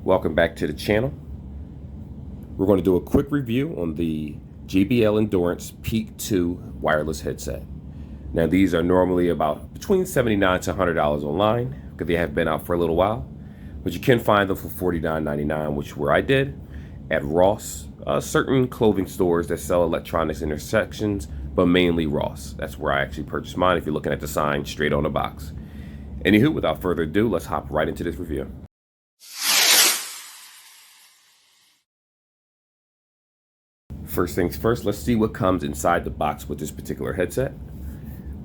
Welcome back to the channel. We're going to do a quick review on the JBL Endurance Peak 2 wireless headset. Now these are normally about between $79 to $100 online because they have been out for a little while, but you can find them for $49.99, which is where I did, at Ross, certain clothing stores that sell electronics in their sections, but mainly Ross. That's where I actually purchased mine if you're looking at the sign straight on the box. Anywho, without further ado, let's hop right into this review. First things first, let's see what comes inside the box with this particular headset.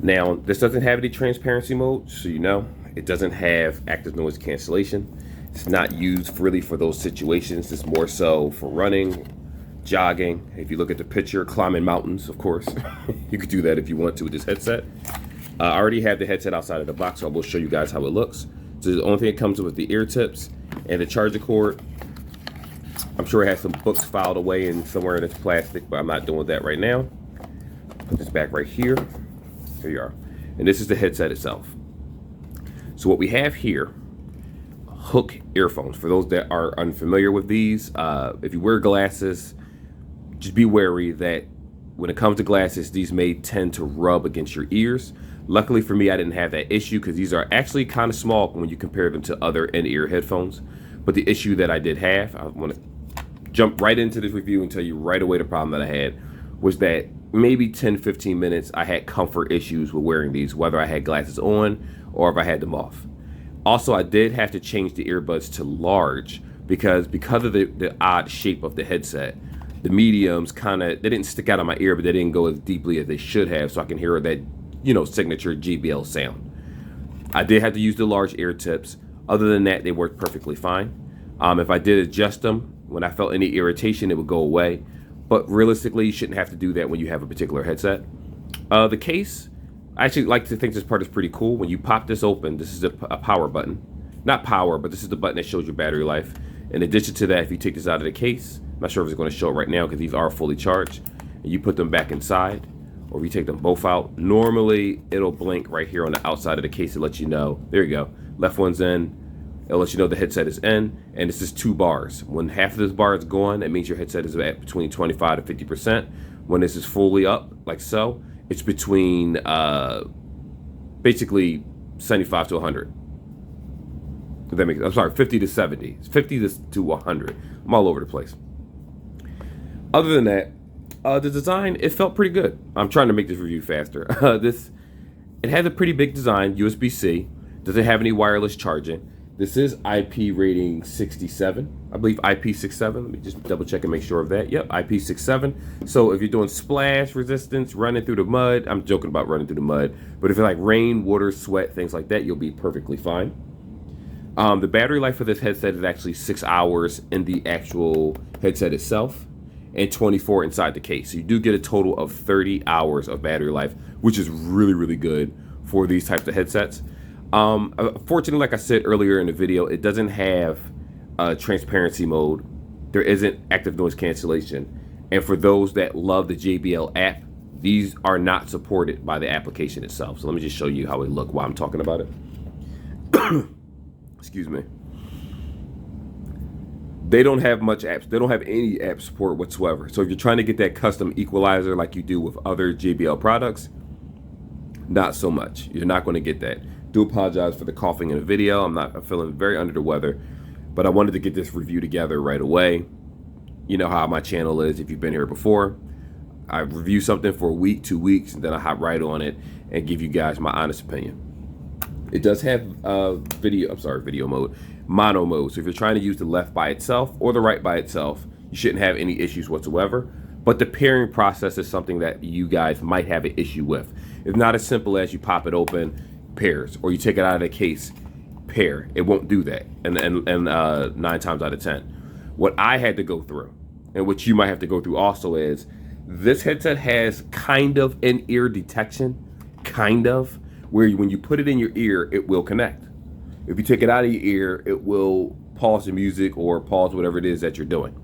Now, this doesn't have any transparency mode, so you know, it doesn't have active noise cancellation. It's not used really for those situations. It's more so for running, jogging. If you look at the picture, climbing mountains, of course. You could do that if you want to with this headset. I already have the headset outside of the box, so I will show you guys how it looks. So the only thing it comes with the ear tips and the charger cord. I'm sure it has some books filed away in somewhere in its plastic, but I'm not doing that right now. Put this back right here. Here you are. And this is the headset itself. So what we have here, hook earphones. For those that are unfamiliar with these, if you wear glasses, just be wary that when it comes to glasses, these may tend to rub against your ears. Luckily for me, I didn't have that issue because these are actually kind of small when you compare them to other in-ear headphones. But the issue that I did have, I want to jump right into this review and tell you right away the problem that I had was that maybe 10-15 minutes I had comfort issues with wearing these, whether I had glasses on or if I had them off. Also, I did have to change the earbuds to large because of the odd shape of the headset. The mediums they didn't stick out of my ear, but they didn't go as deeply as they should have, so I can hear that, you know, signature JBL sound. I did have to use the large ear tips. Other than that, they worked perfectly fine. If I did adjust them, when I felt any irritation, it would go away. But realistically, you shouldn't have to do that when you have a particular headset. The case, I actually like to think this part is pretty cool. When you pop this open, this is a power button. Not power, but this is the button that shows your battery life. In addition to that, if you take this out of the case, I'm not sure if it's going to show it right now because these are fully charged, and you put them back inside, or if you take them both out, normally it'll blink right here on the outside of the case to let you know. There you go. Left one's in. It'll let you know the headset is in, and it's just 2 bars. When half of this bar is gone, that means your headset is at between 25 to 50%. When this is fully up, like so, it's between basically 75 to 100. If that makes, I'm sorry, 50 to 70. It's 50 to 100. I'm all over the place. Other than that, the design, it felt pretty good. I'm trying to make this review faster. It has a pretty big design, USB-C. Doesn't have any wireless charging. This is IP rating 67. I believe IP67. Let me just double check and make sure of that. Yep, IP67. So if you're doing splash resistance, running through the mud, I'm joking about running through the mud, but if it's like rain, water, sweat, things like that, you'll be perfectly fine. The battery life for this headset is actually 6 hours in the actual headset itself and 24 inside the case. So you do get a total of 30 hours of battery life, which is really, really good for these types of headsets. Fortunately, like I said earlier in the video, it doesn't have transparency mode. There isn't active noise cancellation. And for those that love the JBL app, these are not supported by the application itself. So let me just show you how it look while I'm talking about it. Excuse me. They don't have much apps. They don't have any app support whatsoever. So if you're trying to get that custom equalizer like you do with other JBL products, not so much. You're not going to get that. Do apologize for the coughing in the video. I'm feeling very under the weather, but I wanted to get this review together right away. You know how my channel is if you've been here before. I review something for a week, 2 weeks, and then I hop right on it and give you guys my honest opinion. It does have video mode, mono mode. So if you're trying to use the left by itself or the right by itself, you shouldn't have any issues whatsoever. But the pairing process is something that you guys might have an issue with. It's not as simple as you pop it open, pairs, or you take it out of the case, pair. It won't do that, and 9 times out of 10. What I had to go through, and what you might have to go through also, is this headset has kind of in-ear detection, where when you put it in your ear, it will connect. If you take it out of your ear, it will pause the music or pause whatever it is that you're doing.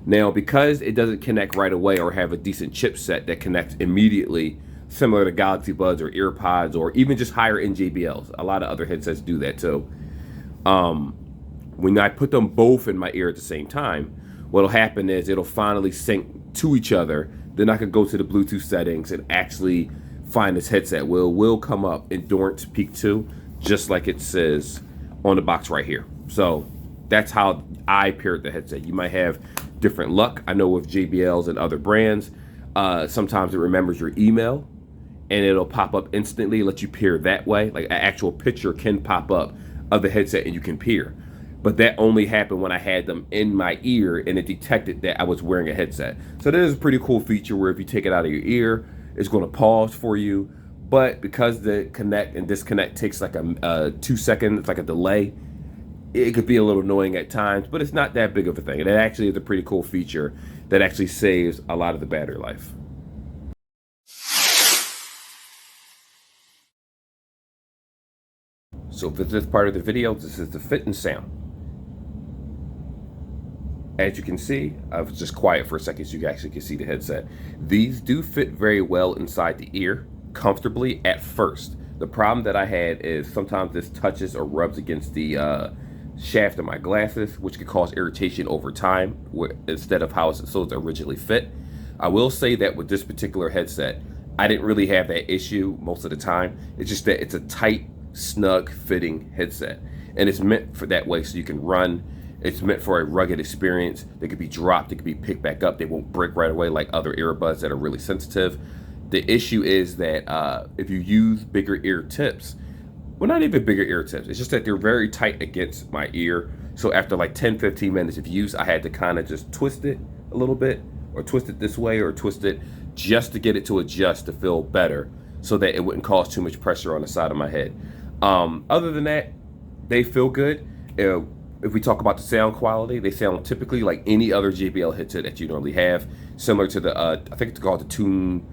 Now, because it doesn't connect right away or have a decent chipset that connects immediately, similar to Galaxy Buds or EarPods or even just higher end JBLs. A lot of other headsets do that too. When I put them both in my ear at the same time, what'll happen is it'll finally sync to each other. Then I could go to the Bluetooth settings and actually find this headset. Will come up Endurance Peak 2, just like it says on the box right here. So that's how I paired the headset. You might have different luck. I know with JBLs and other brands, sometimes it remembers your email and it'll pop up instantly, let you peer that way. Like an actual picture can pop up of the headset and you can peer. But that only happened when I had them in my ear and it detected that I was wearing a headset. So that is a pretty cool feature where if you take it out of your ear, it's going to pause for you. But because the connect and disconnect takes like a 2 second, it's like a delay, it could be a little annoying at times, but it's not that big of a thing. And it actually is a pretty cool feature that actually saves a lot of the battery life. So for this part of the video, this is the fit and sound. As you can see, I was just quiet for a second so you actually can see the headset. These do fit very well inside the ear, comfortably at first. The problem that I had is sometimes this touches or rubs against the shaft of my glasses, which could cause irritation over time instead of how it's originally fit. I will say that with this particular headset, I didn't really have that issue most of the time. It's just that it's a tight, snug fitting headset. And it's meant for that way so you can run. It's meant for a rugged experience. They could be dropped, they could be picked back up. They won't break right away like other earbuds that are really sensitive. The issue is that if you use bigger ear tips, well, not even bigger ear tips, it's just that they're very tight against my ear. So after like 10-15 minutes of use, I had to kind of just twist it a little bit, or twist it this way, or twist it just to get it to adjust to feel better so that it wouldn't cause too much pressure on the side of my head. Other than that, they feel good. If we talk about the sound quality, they sound typically like any other JBL headset that you normally have, similar to the, I think it's called the Tune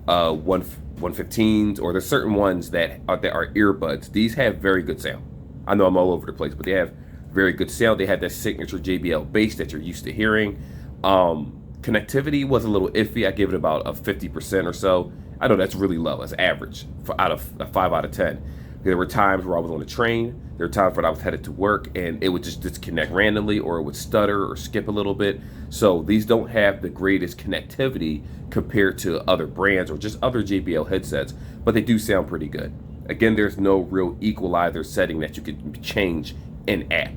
115s, or there's certain ones that are earbuds. These have very good sound. I know I'm all over the place, but they have very good sound. They have that signature JBL bass that you're used to hearing. Connectivity was a little iffy. I give it about a 50% or so. I know that's really low. That's average for out of a 5 out of 10. There were times where I was on a train. There were times when I was headed to work and it would just disconnect randomly, or it would stutter or skip a little bit. So these don't have the greatest connectivity compared to other brands or just other JBL headsets, but they do sound pretty good. Again, there's no real equalizer setting that you could change in app.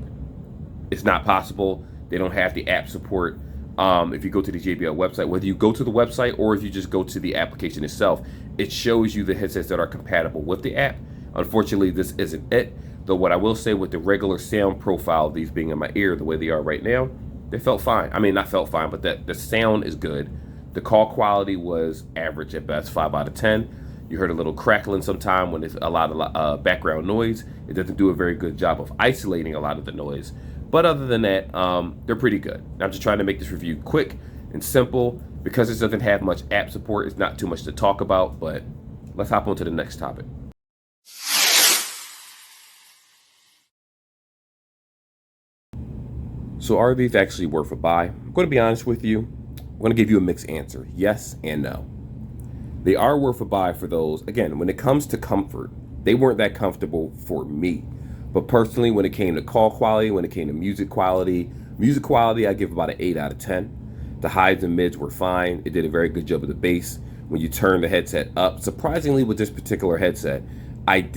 It's not possible. They don't have the app support. If you go to the JBL website, whether you go to the website or if you just go to the application itself, it shows you the headsets that are compatible with the app. Unfortunately, this isn't it. Though what I will say with the regular sound profile, these being in my ear the way they are right now, they felt fine. I mean, not felt fine, but the sound is good. The call quality was average at best, 5 out of 10. You heard a little crackling sometime when there's a lot of background noise. It doesn't do a very good job of isolating a lot of the noise. But other than that, they're pretty good. I'm just trying to make this review quick and simple. Because this doesn't have much app support, it's not too much to talk about, but let's hop on to the next topic. So are these actually worth a buy? I'm going to be honest with you. I'm going to give you a mixed answer. Yes and no. They are worth a buy for those. Again, when it comes to comfort, they weren't that comfortable for me. But personally, when it came to call quality, when it came to music quality, I give about an 8 out of 10. The highs and mids were fine. It did a very good job of the bass. When you turn the headset up, surprisingly with this particular headset, I'm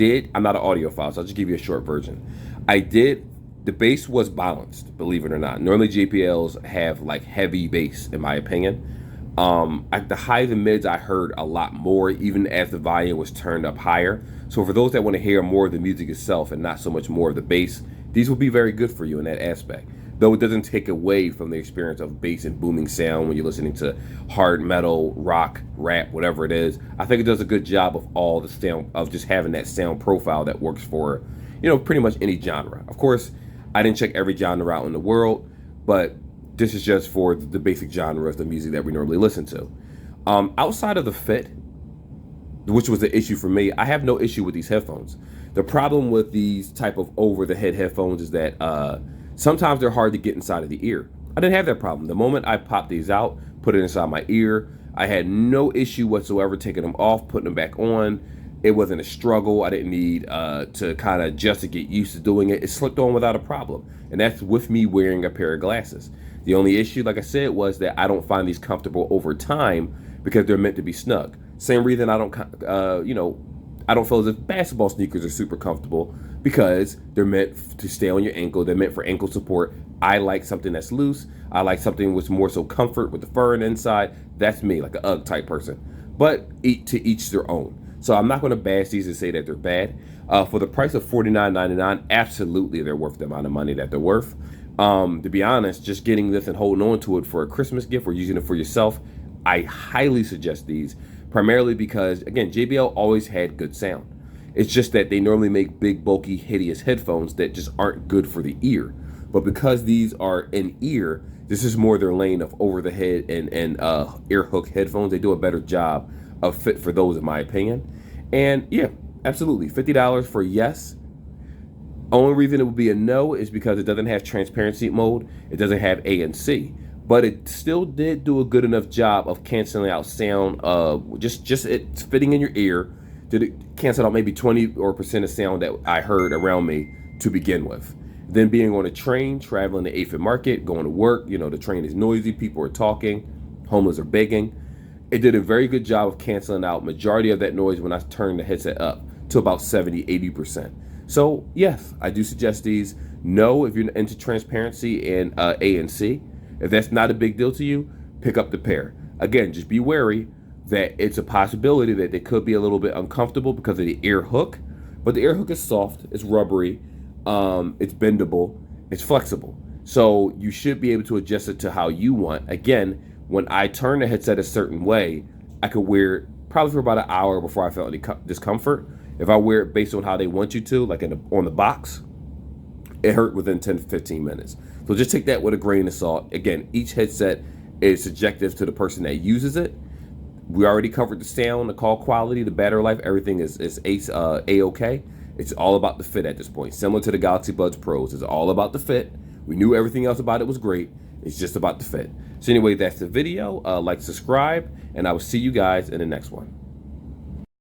not an audiophile, so I'll just give you a short version. The bass was balanced, believe it or not. Normally JBLs have like heavy bass, in my opinion. The highs and mids I heard a lot more, even as the volume was turned up higher. So for those that want to hear more of the music itself and not so much more of the bass, these will be very good for you in that aspect. Though it doesn't take away from the experience of bass and booming sound when you're listening to hard metal, rock, rap, whatever it is. I think it does a good job of all the sound, of just having that sound profile that works for, pretty much any genre. Of course, I didn't check every genre out in the world, but this is just for the basic genre of the music that we normally listen to. Outside of the fit, which was the issue for me, I have no issue with these headphones. The problem with these type of over-the-head headphones is that sometimes they're hard to get inside of the ear. I didn't have that problem. The moment I popped these out, put it inside my ear, I had no issue whatsoever taking them off, putting them back on. It wasn't a struggle. I didn't need to kind of just to get used to doing it. It slipped on without a problem. And that's with me wearing a pair of glasses. The only issue, like I said, was that I don't find these comfortable over time because they're meant to be snug. Same reason I don't, I don't feel as if basketball sneakers are super comfortable because they're meant to stay on your ankle. They're meant for ankle support. I like something that's loose. I like something with more so comfort with the fur on the inside. That's me, like an UGG type person. But to each their own. So I'm not going to bash these and say that they're bad. For the price of $49.99, absolutely they're worth the amount of money that they're worth. To be honest, just getting this and holding on to it for a Christmas gift or using it for yourself, I highly suggest these. Primarily because, again, JBL always had good sound. It's just that they normally make big, bulky, hideous headphones that just aren't good for the ear. But because these are in ear, this is more their lane of over the head and ear hook headphones. They do a better job of fit for those, in my opinion. And yeah, absolutely, $50 for yes. Only reason it would be a no is because it doesn't have transparency mode. It doesn't have ANC, but it still did do a good enough job of canceling out sound. Just it fitting in your ear. Did it cancel out maybe 20% of sound that I heard around me to begin with. Then being on a train, traveling to 8th and Market, going to work, the train is noisy, people are talking, homeless are begging. It did a very good job of canceling out majority of that noise when I turned the headset up to about 70-80%. So yes, I do suggest these. No, if you're into transparency and ANC, if that's not a big deal to you, pick up the pair. Again, just be wary that it's a possibility that they could be a little bit uncomfortable because of the ear hook, but the ear hook is soft, it's rubbery, it's bendable, it's flexible. So you should be able to adjust it to how you want. Again, when I turn the headset a certain way, I could wear it probably for about an hour before I felt any discomfort. If I wear it based on how they want you to, like on the box, it hurt within 10 to 15 minutes. So just take that with a grain of salt. Again, each headset is subjective to the person that uses it. We already covered the sound, the call quality, the battery life. Everything is A-OK. It's all about the fit at this point. Similar to the Galaxy Buds Pros. It's all about the fit. We knew everything else about it was great. It's just about the fit. So anyway, that's the video. Like, subscribe, and I will see you guys in the next one.